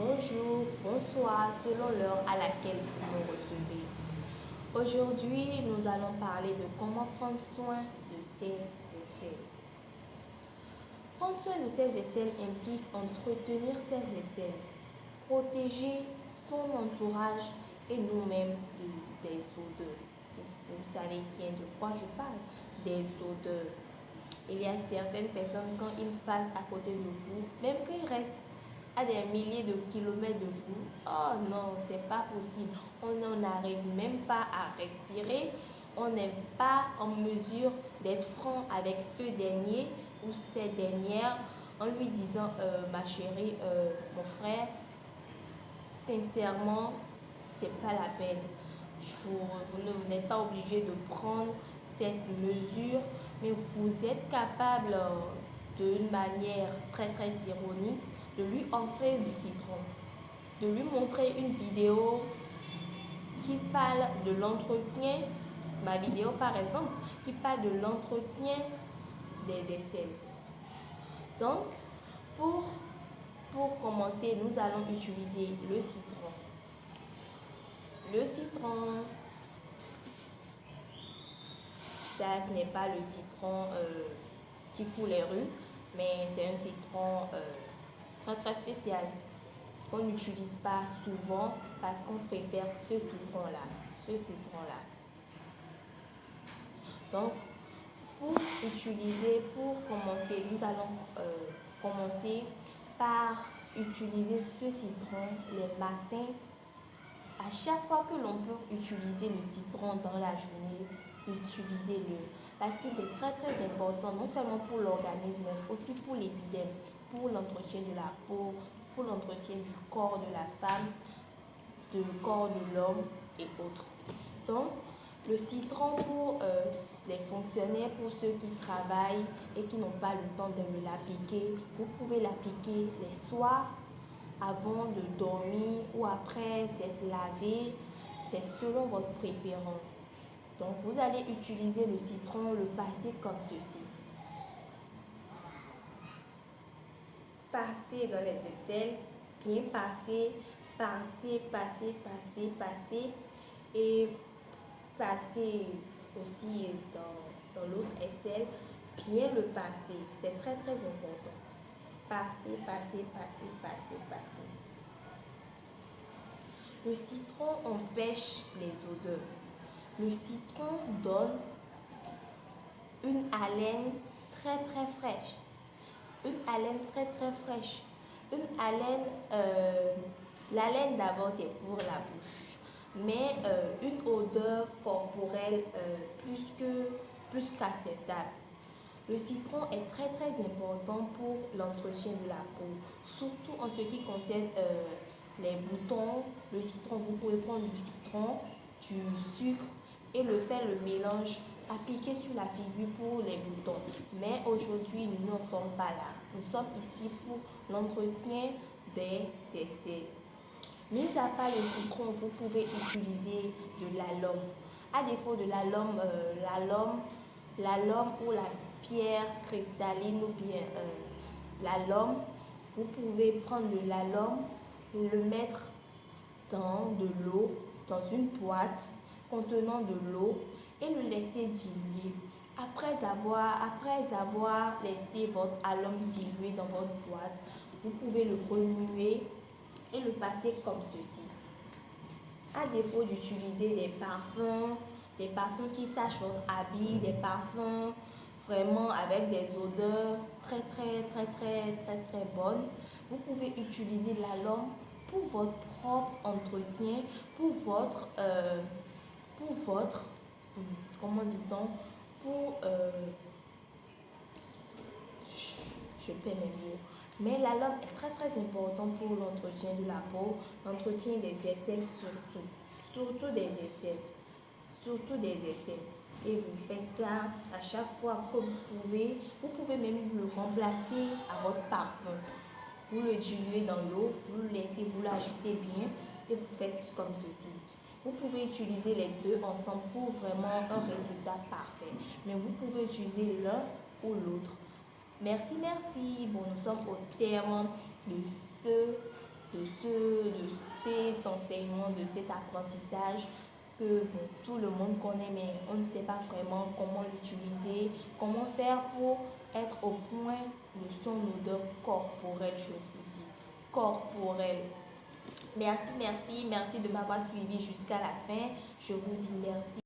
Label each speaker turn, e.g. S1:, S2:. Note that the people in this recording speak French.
S1: bonjour, bonsoir, selon l'heure à laquelle vous me recevez. Aujourd'hui, nous allons parler de comment prendre soin de ses aisselles. Prendre soin de ses aisselles implique entretenir ses aisselles, protéger son entourage et nous-mêmes des odeurs. Vous savez bien de quoi je parle, des odeurs. Il y a certaines personnes, quand ils passent à côté de vous, même qu'ils restent à des milliers de kilomètres de vous, oh non, c'est pas possible. On n'en arrive même pas à respirer. On n'est pas en mesure d'être franc avec ce dernier ou cette dernière en lui disant ma chérie, mon frère, sincèrement, c'est pas la peine. Vous n'êtes pas obligé de prendre cette mesure, mais vous êtes capable d'une manière très ironique de lui offrir du citron, de lui montrer une vidéo qui parle de l'entretien, ma vidéo par exemple, qui parle de l'entretien des aisselles. Donc, pour commencer, nous allons utiliser le citron. Le citron, ça n'est pas le citron qui coule les rues, mais c'est un citron très spécial qu'on n'utilise pas souvent parce qu'on préfère ce citron-là. Donc, pour commencer, nous allons commencer par utiliser ce citron les matins. À chaque fois que l'on peut utiliser le citron dans la journée, utilisez-le. Parce que c'est très important, non seulement pour l'organisme, mais aussi pour l'épiderme, pour l'entretien de la peau, pour l'entretien du corps de la femme, du corps de l'homme et autres. Donc, le citron pour les fonctionnaires, pour ceux qui travaillent et qui n'ont pas le temps de l'appliquer, vous pouvez l'appliquer les soirs avant de dormir ou après s'être lavé, c'est selon votre préférence. Donc vous allez utiliser le citron, le passer comme ceci. Passer dans les aisselles, bien passer, et passer aussi dans l'autre aisselle, bien le passer, c'est très important. Passer. Le citron empêche les odeurs. Le citron donne une haleine très fraîche. Une haleine très fraîche. Une haleine, l'haleine d'abord c'est pour la bouche, mais une odeur corporelle plus qu'acceptable. Le citron est très important pour l'entretien de la peau, surtout en ce qui concerne les boutons. Le citron, vous pouvez prendre du citron, du sucre et faire le mélange, appliquer sur la figure pour les boutons. Mais aujourd'hui, nous n'en sommes pas là. Nous sommes ici pour l'entretien des aisselles. Mis à part le citron, vous pouvez utiliser de l'alum. À défaut de l'alum, l'alum ou la pierre cristalline ou bien l'alum, vous pouvez prendre de l'alum, le mettre dans de l'eau, dans une boîte contenant de l'eau et le laisser diluer. Après avoir laissé votre alum dilué dans votre boîte, vous pouvez le remuer et le passer comme ceci. À défaut d'utiliser des parfums qui tachent votre habit, des parfums vraiment avec des odeurs très bonnes, vous pouvez utiliser l'alum pour votre propre entretien, pour votre comment dit-on, je perds mes mots. Mais l'alum est très important pour l'entretien de la peau, l'entretien des aisselles surtout des aisselles. Et vous faites ça à chaque fois que vous pouvez. Vous pouvez même le remplacer à votre parfum. Vous le diluez dans l'eau, vous le laissez, vous l'ajoutez bien et vous faites comme ceci. Vous pouvez utiliser les deux ensemble pour vraiment un résultat parfait. Mais vous pouvez utiliser l'un ou l'autre. Merci. Bon, nous sommes au terme de ce enseignements de cet apprentissage que tout le monde connaît, mais on ne sait pas vraiment comment l'utiliser, comment faire pour être au point de son odeur corporelle, je vous dis, corporelle. Merci de m'avoir suivi jusqu'à la fin. Je vous dis merci.